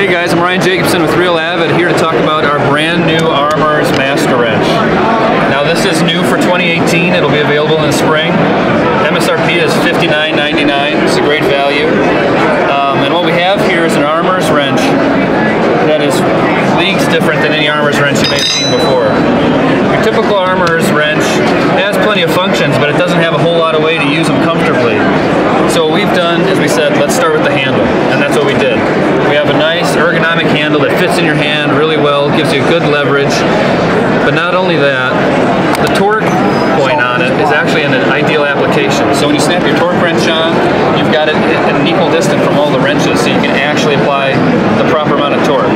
Hey guys, I'm Ryan Jacobson with Avid here to talk about our brand new Armor's Master Wrench. Now this is new for 2018. It'll be available in the spring. MSRP is $59.99. It's a great value. And what we have here is an Armor's wrench that is leagues different than any Armor's wrench you may have seen before. Your typical Armor's wrench has plenty of functions, but it doesn't have a whole lot of way to use them comfortably. So what we've done is we said, let's start with the handle, and that's what we did. We have a nice ergonomic handle that fits in your hand really well, gives you good leverage, but not only that, the torque point on it is actually an ideal application. So when you snap your torque wrench on, you've got it at an equal distance from all the wrenches, so you can actually apply the proper amount of torque.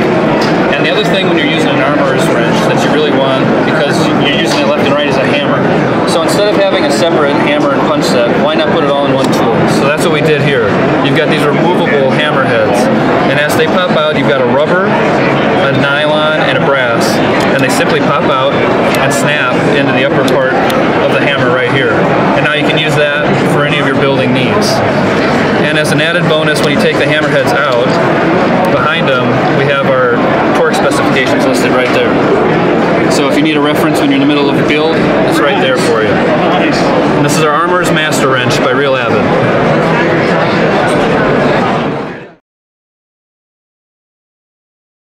And the other thing when you're using an Armor's wrench that you really want, because you're using it left and right, is a hammer. So instead of having a separate hammer and punch set, why not put it all in one tool? So that's what we did here. You've got these removable hammer heads, and as they pop out, you've got a rubber, a nylon, and a brass, and they simply pop out and snap into the upper part of the hammer right here. And now you can use that for any of your building needs. And as an added bonus, when you take the hammer heads out, behind them we have our torque specifications listed right there. So if you need a reference when you're in the middle of a build, it's right there.